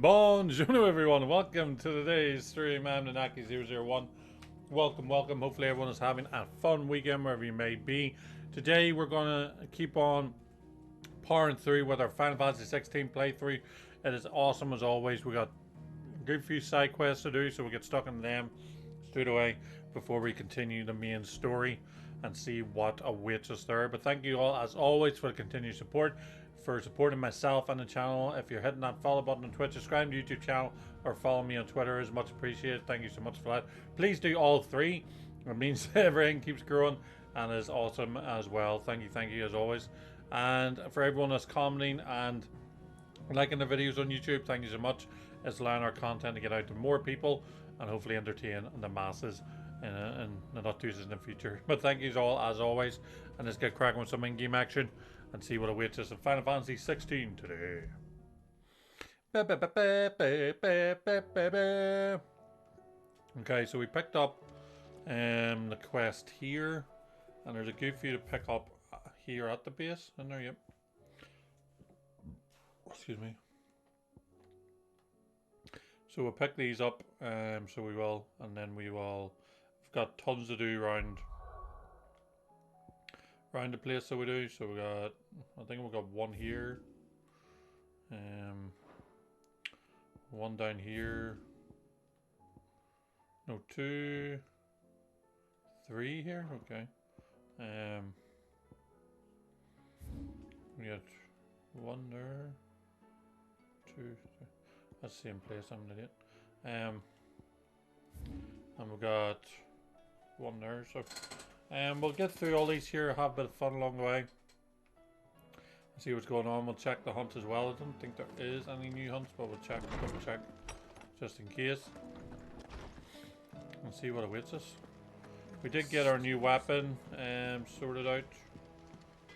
Bonjour everyone, welcome to today's stream. I'm the Naki001. Welcome. Hopefully everyone is having a fun weekend wherever you may be. Today we're gonna keep on powering through with our Final Fantasy 16 playthrough. It is awesome as always. We got a good few side quests to do, so we'll get stuck in them straight away before we continue the main story and see what awaits us there. But thank you all as always for the continued support, for supporting myself and the channel. If you're hitting that follow button on Twitch, subscribe to the YouTube channel, or follow me on Twitter is much appreciated. Thank you so much for that. Please do all three. It means everything keeps growing and is awesome as well. Thank you as always. And for everyone that's commenting and liking the videos on YouTube, thank you so much. It's allowing our content to get out to more people and hopefully entertain the masses in the not too distant future. But thank you all as always, and let's get cracking with some in-game action and see what awaits us in Final Fantasy 16 today. Okay, so we picked up the quest here, and there's a good few to pick up here at the base. In there, yep. Excuse me. So we'll pick these up, so we will, and then we will. We've got tons to do around the place that we do. So we got, I think we've got one here, one down here. No, 2, 3 here. Okay. We got 1 there, 2, 3. That's the same place. I'm an idiot. And we've got 1 there. So, we'll get through all these here. Have a bit of fun along the way. See what's going on. We'll check the hunt as well. I don't think there is any new hunts, but we'll check, double check, just in case. And see what awaits us. We did get our new weapon sorted out,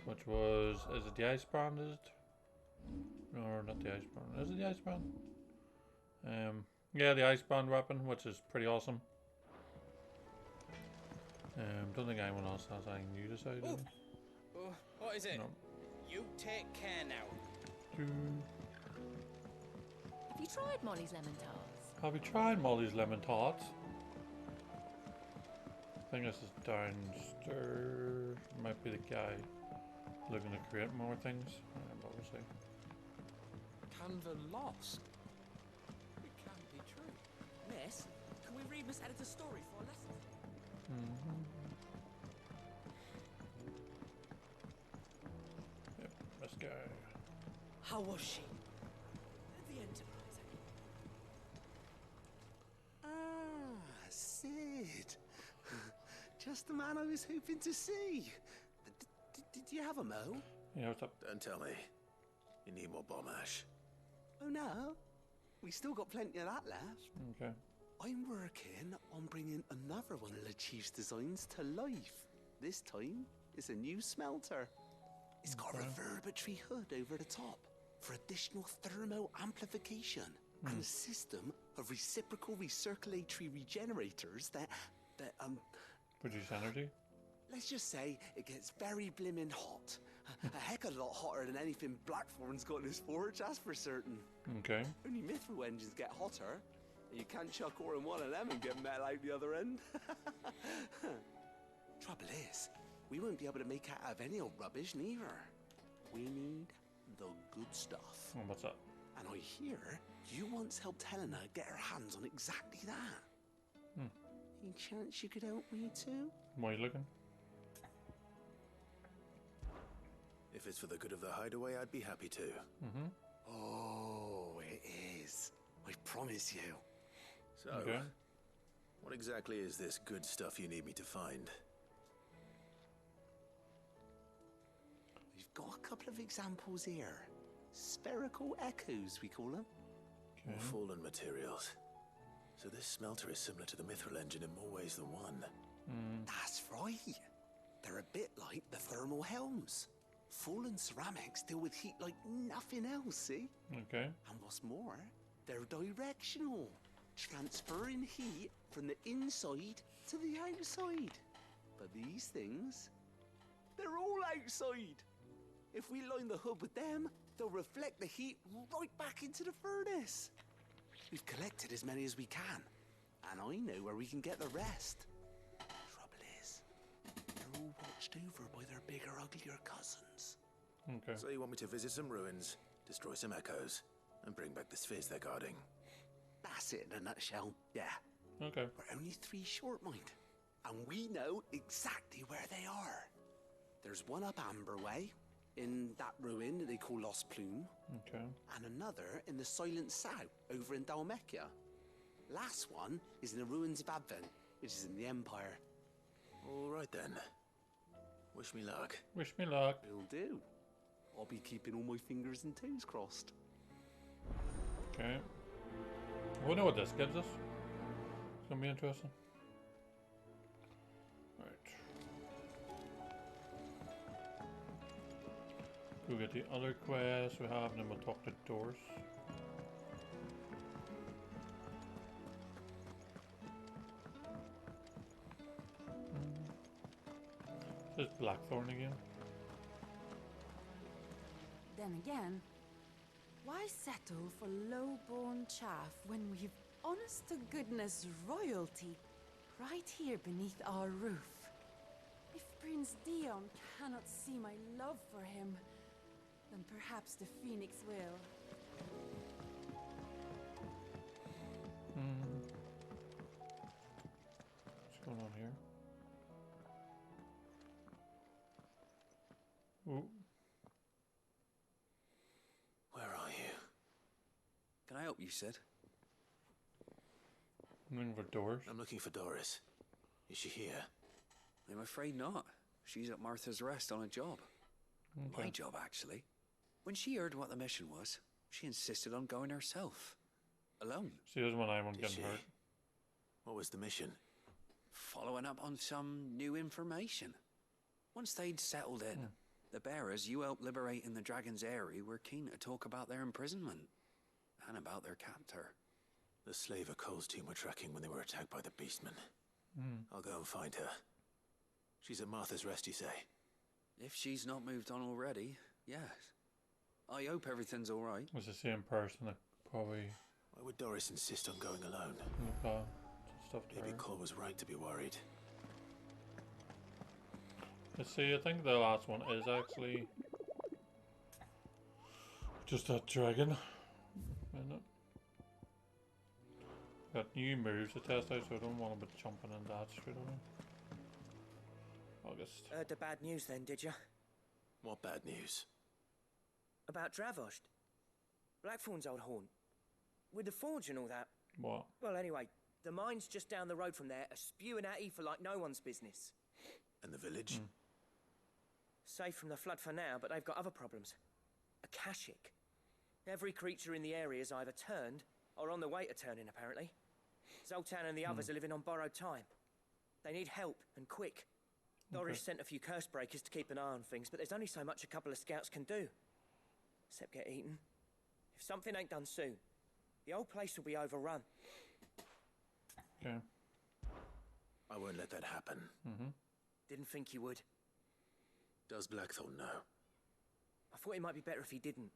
which was, is it the ice brand? Is it? No, not the ice brand. Is it the ice brand? Yeah, the ice brand weapon, which is pretty awesome. Don't think anyone else has anything new to say. What is it? No. You take care now. Have you tried Molly's lemon tarts? Have you tried Molly's lemon tarts? I think this is downstairs. Might be the guy looking to create more things. But we'll see. Canva lost. It can't be true. Miss, can we read Miss Editor's story for a lesson? Yep, this guy. How was she? The Enterprise. Ah, Sid. Just the man I was hoping to see. Did you have a mo? Yeah, what's up? Don't tell me. You need more bomb ash. Oh no, we still got plenty of that left. Okay. I'm working on bringing another one of the Chief's designs to life. This time, it's a new smelter. It's got a reverberatory hood over the top for additional thermo amplification and a system of reciprocal recirculatory regenerators that Produce energy? let's just say it gets very blimmin' hot. A heck of a lot hotter than anything Blackthorn's got in his forge, that's for certain. Okay. Only mithril engines get hotter, and you can't chuck ore in one of them and get metal out the other end. Trouble is, we won't be able to make it out of any old rubbish neither. We need the good stuff. Oh, what's up? And I hear you once helped Helena get her hands on exactly that. Any chance you could help me too? Why are you looking? If it's for the good of the hideaway, I'd be happy to. Oh, it is. I promise you. So, Okay. what exactly is this good stuff you need me to find? We've got a couple of examples here. Spherical echoes, we call them. More fallen materials. So this smelter is similar to the mithril engine in more ways than one. That's right. They're a bit like the thermal helms. Fallen ceramics deal with heat like nothing else, see? Okay. And what's more, they're directional, transferring heat from the inside to the outside. But these things, they're all outside. If we line the hood with them, they'll reflect the heat right back into the furnace. We've collected as many as we can, and I know where we can get the rest. Trouble is, they're all watched over by their bigger, uglier cousins. Okay. So you want me to visit some ruins, destroy some echoes, and bring back the spheres they're guarding? That's it in a nutshell, yeah. Okay. We're only 3 short, mind, and we know exactly where they are. There's one up Amber Way, in that ruin that they call Lost Plume. Okay. And another in the Silent South, over in Dalmekia. Last one is in the ruins of Advent, which is in the Empire. All right then. Wish me luck. Wish me luck. Will do. I'll be keeping all my fingers and toes crossed. Okay. I wonder what this gives us. It's gonna be interesting. Right. Go get the other quests we have, and then we'll talk to Doris. This is Blackthorn again. Then again, why settle for low-born chaff when we've honest-to-goodness royalty right here beneath our roof? If Prince Dion cannot see my love for him, then perhaps the Phoenix will. What's going on here? Ooh. Where are you? Can I help you, Sid? I'm looking for Doris. I'm looking for Doris. Is she here? I'm afraid not. She's at Martha's Rest on a job. Okay. My job, actually. When she heard what the mission was, she insisted on going herself. Alone. She doesn't want anyone Did getting she? hurt. What was the mission? Following up on some new information. Once they'd settled in, the bearers you helped liberate in the Dragon's Eyrie were keen to talk about their imprisonment. And about their captor. The slaver Cole's team were tracking when they were attacked by the Beastmen. I'll go and find her. She's at Martha's Rest, you say? If she's not moved on already, yes. I hope everything's all right. It's the same person that probably Why would Doris insist on going alone? look at stuff to Maybe her. Cole was right to be worried. Let's see, I think the last one is actually just that dragon. Isn't it? Got new moves to test out, so I don't want to be jumping in that straight away. August. Heard the bad news then, did you? What bad news? About Dravost. Blackthorn's old haunt. With the forge and all that. What? Well, anyway, the mine's just down the road from there are spewing at ether like no one's business. And the village? Safe from the flood for now, but they've got other problems. Akashic. Every creature in the area is either turned or on the way to turning, apparently. Zoltan and the others are living on borrowed time. They need help, and quick. Doris sent a few curse breakers to keep an eye on things, but there's only so much a couple of scouts can do. Except get eaten. If something ain't done soon, the whole place will be overrun. Okay. I won't let that happen. Didn't think you would. Does Blackthorn know? I thought it might be better if he didn't.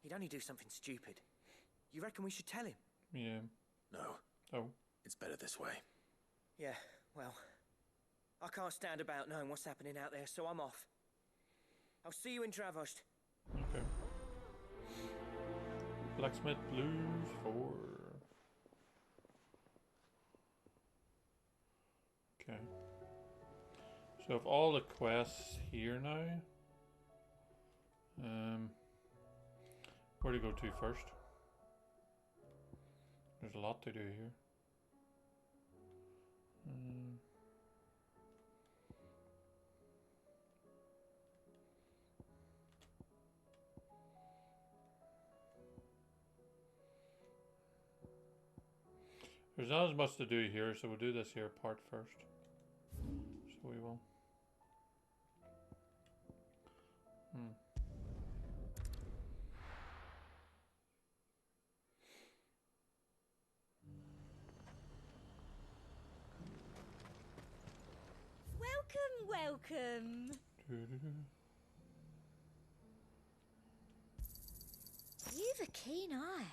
He'd only do something stupid. You reckon we should tell him? Yeah. No. Oh. It's better this way. Yeah, well, I can't stand about knowing what's happening out there, so I'm off. I'll see you in Dravost. Okay. Blacksmith Blues 4. Okay. So if all the quests here now. Where to go to first? There's a lot to do here. There's not as much to do here, so we'll do this here part first. So we will. Welcome. You've a keen eye.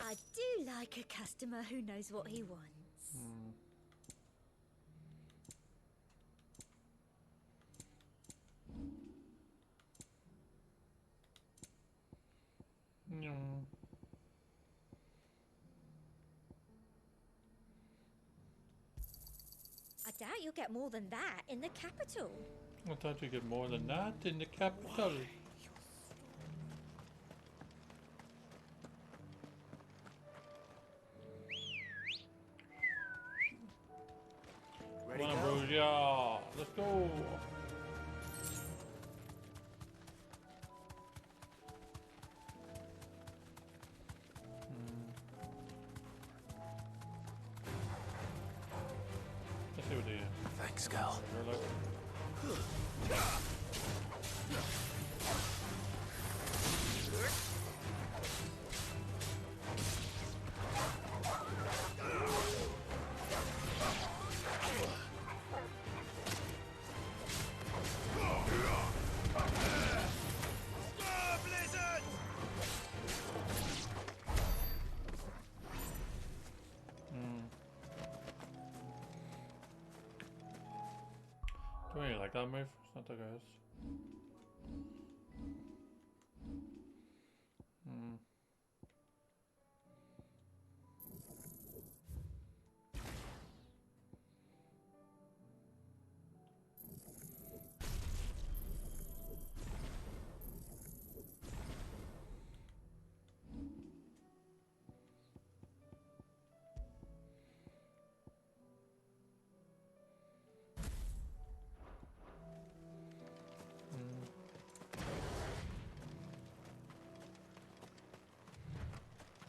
I do like a customer who knows what he wants. I doubt you'll get more than that in the capital. I thought you get more than that in the capital. Ready, Come on, go? bros, yeah. Let's go. Let's see what they do. Thanks, Gal. You're like, do you like that move? It's not that good.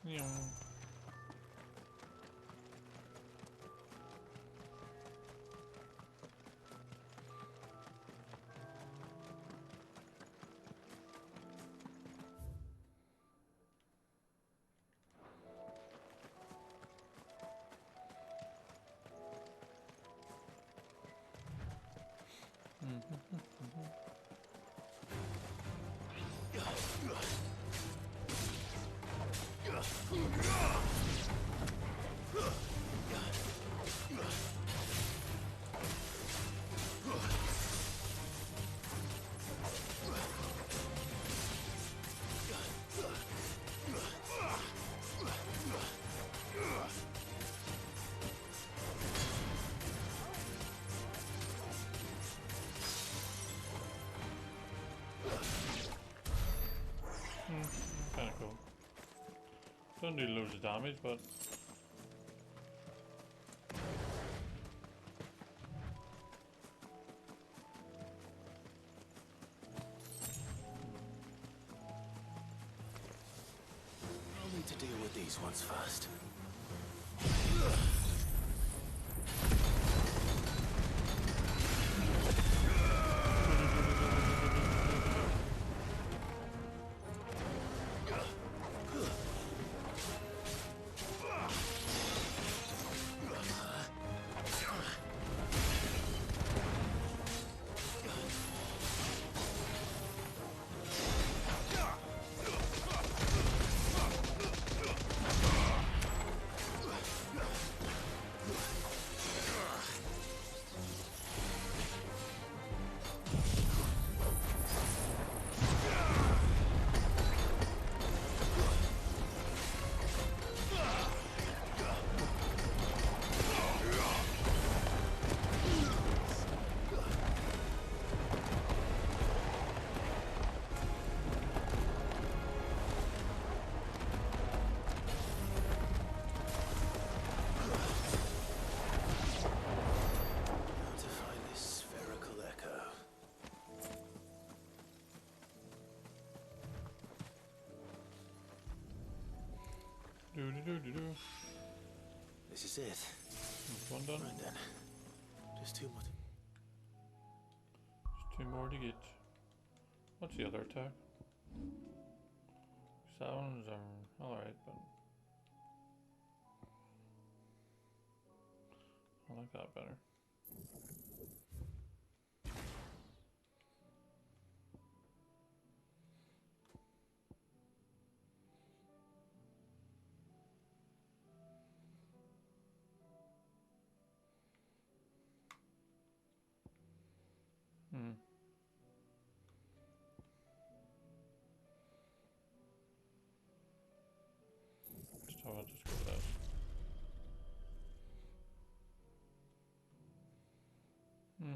Yeah. Kind of cool. Don't do loads of damage, but I'll need to deal with these ones first. To find this spherical echo. do. This is it. One done. Right then. Just two more. Just 2 more to get. What's the other attack? Sounds are alright, but I like that better. Hmm. So I'll just go with that. Hmm.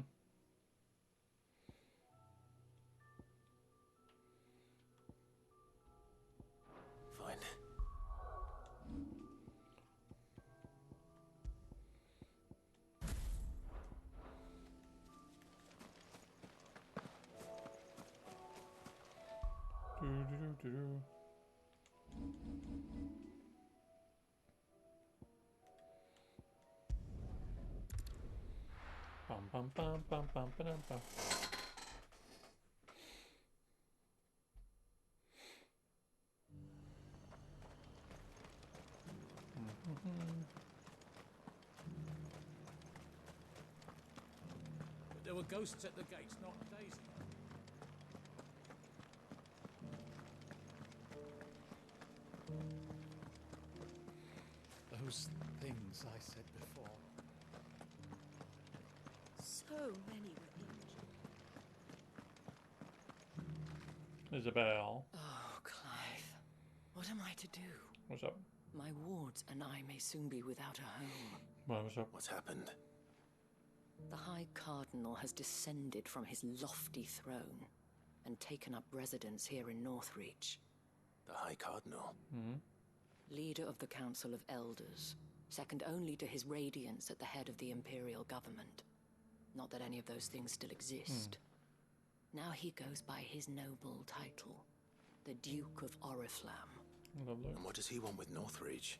Fine. Do-do-do-do-do. Bum bum bum bum bum bum bum. But there were ghosts at the gates, not Daisy. Those things I said before. So many were injured. Isabel, Oh, Clive. What am I to do? what's up? My wards and I may soon be without a home. Well, what's up? What's happened? The High Cardinal has descended from his lofty throne and taken up residence here in Northreach. The High Cardinal? Hmm. Leader of the Council of Elders, second only to his Radiance at the head of the Imperial government. Not that any of those things still exist. Now he goes by his noble title, the Duke of Oriflamme. Lovely. And what does he want with Northreach?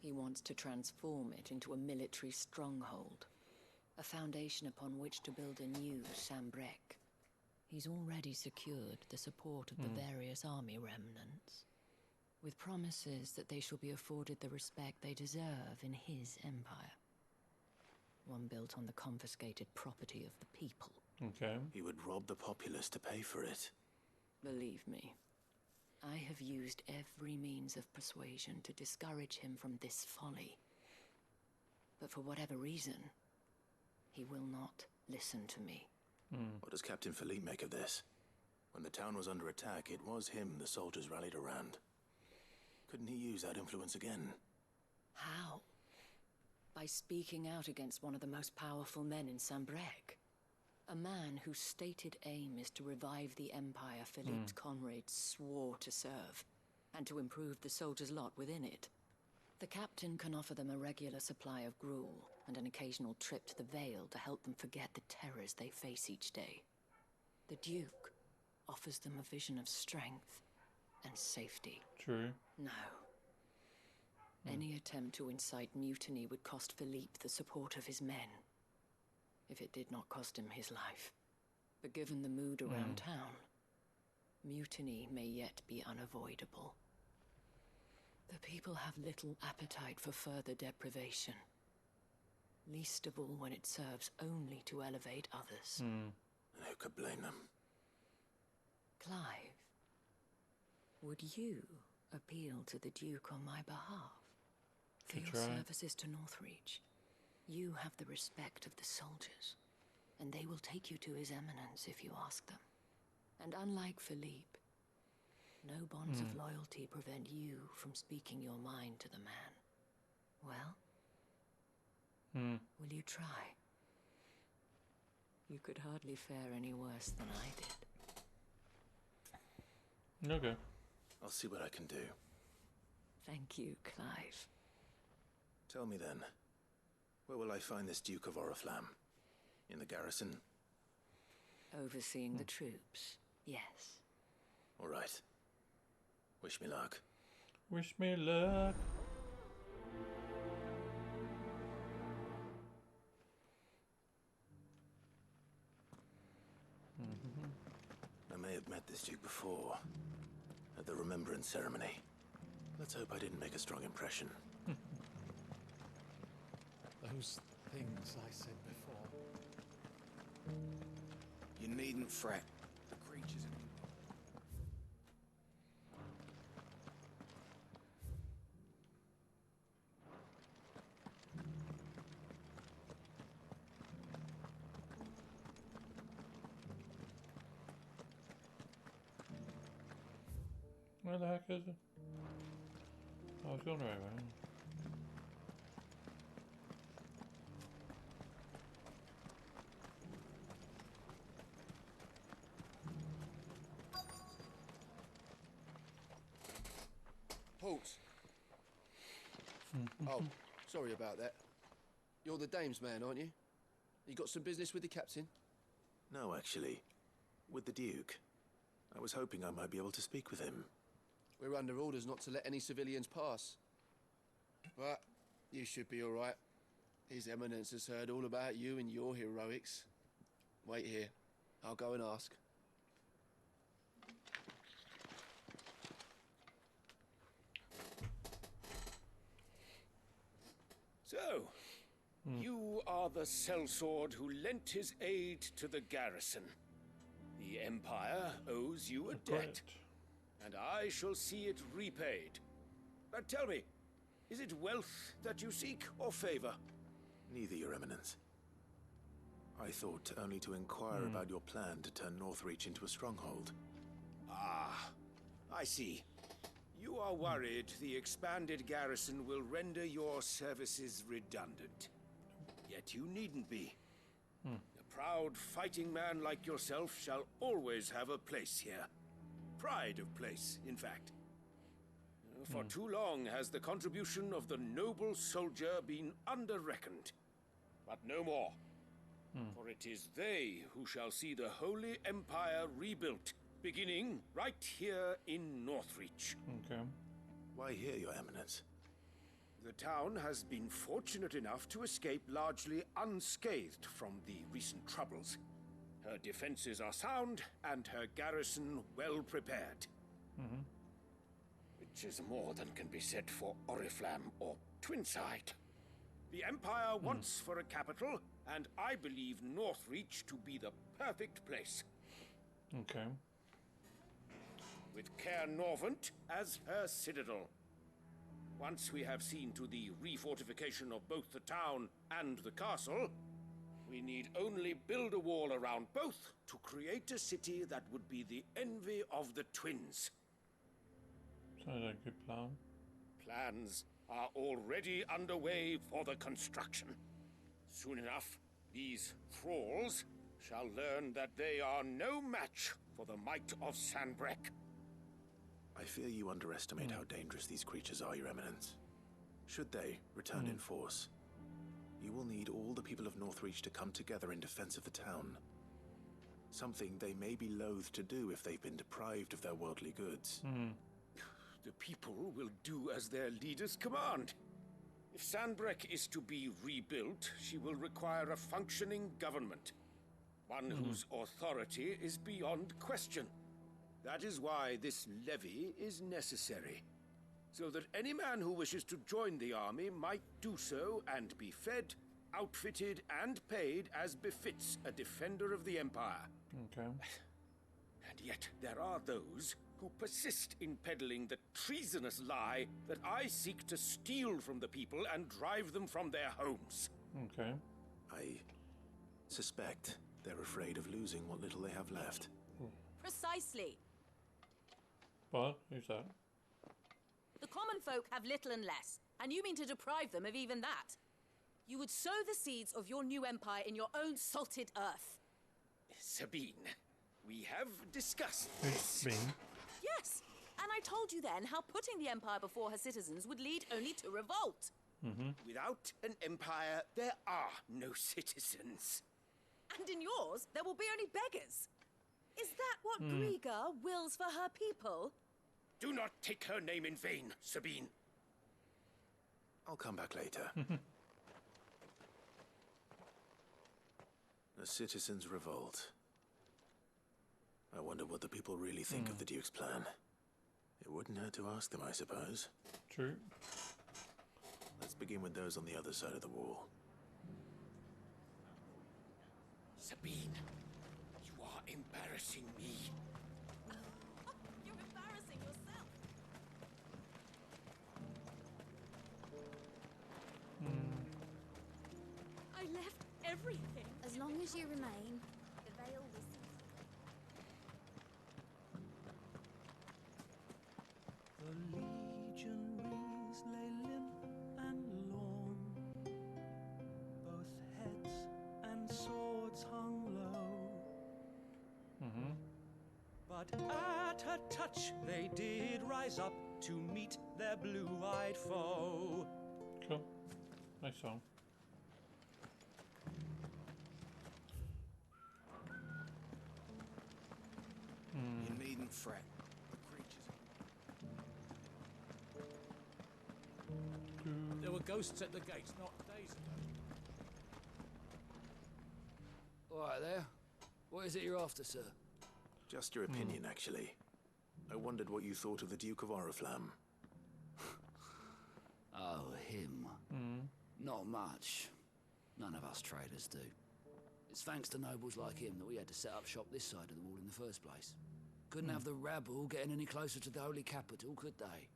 He wants to transform it into a military stronghold, a foundation upon which to build a new Sambrec. He's already secured the support of the various army remnants, with promises that they shall be afforded the respect they deserve in his empire. One built on the confiscated property of the people. Okay. He would rob the populace to pay for it. Believe me, I have used every means of persuasion to discourage him from this folly. But for whatever reason, he will not listen to me. What does Captain Philippe make of this? When the town was under attack, it was him the soldiers rallied around. Couldn't he use that influence again? How? By speaking out against one of the most powerful men in Sambrec. A man whose stated aim is to revive the empire Philippe's comrades swore to serve, and to improve the soldiers' lot within it. The captain can offer them a regular supply of gruel, and an occasional trip to the Vale to help them forget the terrors they face each day. The Duke offers them a vision of strength and safety. True. No. Any attempt to incite mutiny would cost Philippe the support of his men, if it did not cost him his life. But given the mood around town, mutiny may yet be unavoidable. The people have little appetite for further deprivation, least of all when it serves only to elevate others. And who could blame them? Clive, would you appeal to the Duke on my behalf? For Could your try. services to Northreach, you have the respect of the soldiers, and they will take you to His Eminence if you ask them. And unlike Philippe, no bonds of loyalty prevent you from speaking your mind to the man. Well, will you try? You could hardly fare any worse than I did. Okay. I'll see what I can do. Thank you, Clive. Tell me then, where will I find this Duke of Oriflamme? In the garrison? Overseeing the troops, yes. All right. Wish me luck. Wish me luck. I may have met this Duke before, at the Remembrance Ceremony. Let's hope I didn't make a strong impression. Those things I said before. You needn't fret. The creatures have been... Where the heck is it? I was going the right way. Halt! Oh, sorry about that. You're the dame's man, aren't you? You got some business with the captain? No, actually. With the Duke. I was hoping I might be able to speak with him. We're under orders not to let any civilians pass. But you should be all right. His Eminence has heard all about you and your heroics. Wait here. I'll go and ask. So, you are the sellsword who lent his aid to the garrison. The Empire owes you a debt, and I shall see it repaid. But tell me, is it wealth that you seek, or favor? Neither, Your Eminence. I thought only to inquire about your plan to turn Northreach into a stronghold. Ah, I see. You are worried the expanded garrison will render your services redundant. Yet you needn't be. A proud fighting man like yourself shall always have a place here. Pride of place, in fact. For too long has the contribution of the noble soldier been under-reckoned. But no more. For it is they who shall see the Holy Empire rebuilt, beginning right here in Northreach. Okay. Why here, Your Eminence? The town has been fortunate enough to escape largely unscathed from the recent troubles. Her defenses are sound, and her garrison well prepared. Which is more than can be said for Oriflamme or Twinside. The Empire wants for a capital, and I believe Northreach to be the perfect place. Okay. With Caer Norvent as her citadel. Once we have seen to the refortification of both the town and the castle, we need only build a wall around both to create a city that would be the envy of the twins. Sounds like a good plan. Plans are already underway for the construction. Soon enough, these thralls shall learn that they are no match for the might of Sanbreque. I fear you underestimate how dangerous these creatures are, Your Eminence. Should they return in force, you will need all the people of Northreach to come together in defense of the town. Something they may be loath to do if they've been deprived of their worldly goods. The people will do as their leaders command. If Sanbreque is to be rebuilt, she will require a functioning government. One whose authority is beyond question. That is why this levy is necessary. So that any man who wishes to join the army might do so and be fed, outfitted, and paid as befits a defender of the Empire. Okay. And yet there are those who persist in peddling the treasonous lie that I seek to steal from the people and drive them from their homes. Okay. I suspect they're afraid of losing what little they have left. Precisely. What? Who's that? The common folk have little and less, and you mean to deprive them of even that. You would sow the seeds of your new empire in your own salted earth. Sabine, we have discussed It's this. me. Yes, and I told you then how putting the empire before her citizens would lead only to revolt. Without an empire, there are no citizens. And in yours, there will be only beggars. Is that what Griga wills for her people? Do not take her name in vain, Sabine. I'll come back later. The citizens revolt. I wonder what the people really think of the Duke's plan. It wouldn't hurt to ask them, I suppose. True. Let's begin with those on the other side of the wall. Sabine, you are embarrassing me. You're embarrassing yourself. I left everything. As long as you remain, the veil will The legionaries lay limp and lorn, both heads and swords hung low. But at her touch they did rise up to meet their blue-eyed foe. Cool. Nice song. You needn't fret. The creatures. There were ghosts at the gates not days ago. All right there. What is it you're after, sir? Just your opinion, actually. I wondered what you thought of the Duke of Oriflamme. Oh, him. Not much. None of us traders do. It's thanks to nobles like him that we had to set up shop this side of the wall in the first place. Couldn't have the rabble getting any closer to the holy capital, could they?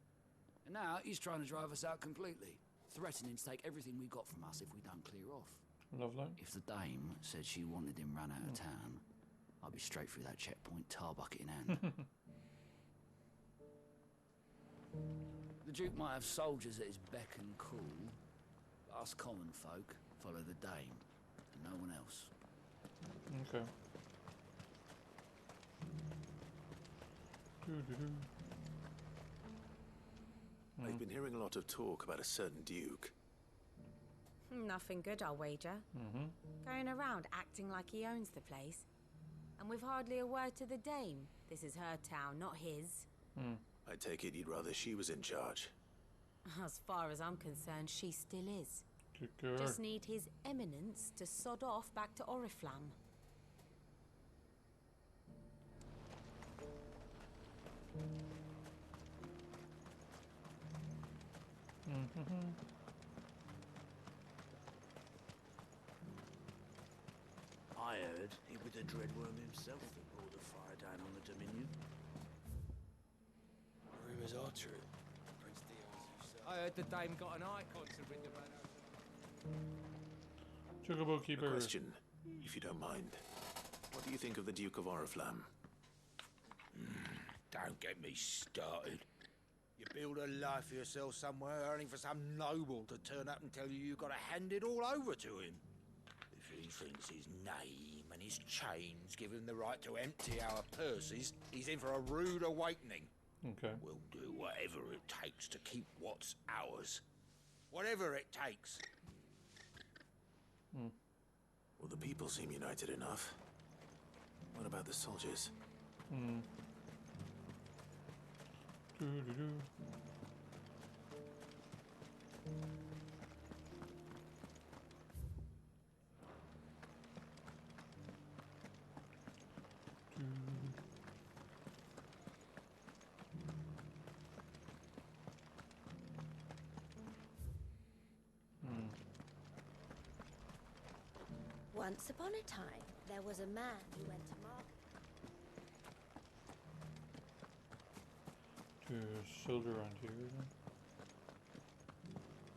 And now he's trying to drive us out completely, threatening to take everything we got from us if we don't clear off. Lovely. If the dame said she wanted him run out of town, I'd be straight through that checkpoint, tar bucket in hand. The Duke might have soldiers at his beck and call, but us common folk follow the dame, and no one else. Okay. I've been hearing a lot of talk about a certain Duke. Nothing good, I'll wager. Going around acting like he owns the place. And with hardly a word to the dame. This is her town, not his. I take it you'd rather she was in charge. As far as I'm concerned, she still is. Good girl. Just need his eminence to sod off back to Oriflamme. I heard it was the Dreadworm himself that brought the fire down on the Dominion. Rumours are true. I heard the dame got an icon to ring about her. Chocobo keeper. A question, if you don't mind. What do you think of the Duke of Oriflamme? Don't get me started. You build a life for yourself somewhere, earning for some noble to turn up and tell you you've got to hand it all over to him. If he thinks his name and his chains give him the right to empty our purses, he's in for a rude awakening. Okay. We'll do whatever it takes to keep what's ours. Whatever it takes. Well, the people seem united enough. What about the soldiers? Once upon a time, there was a man who went to market. Soldier around here then.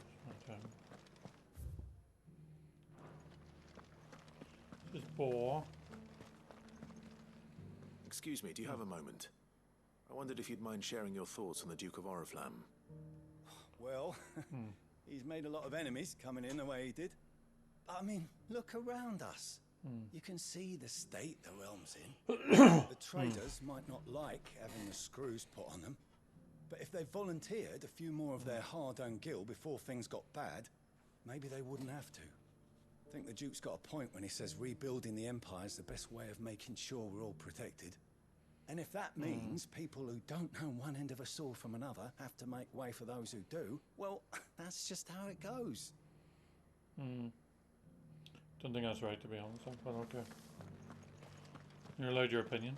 It's my time. This is Boar. Excuse me, do you have a moment? I wondered if you'd mind sharing your thoughts on the Duke of Oriflamme. Well, he's made a lot of enemies coming in the way he did. I mean, look around us. You can see the state the realm's in. The traders might not like having the screws put on them, but if they volunteered a few more of their hard-earned gil before things got bad, maybe they wouldn't have to. I think the Duke's got a point when he says rebuilding the Empire is the best way of making sure we're all protected. And if that means people who don't know one end of a sword from another have to make way for those who do, well, that's just how it goes. Don't think that's right, to be honest, but okay. You're allowed your opinion.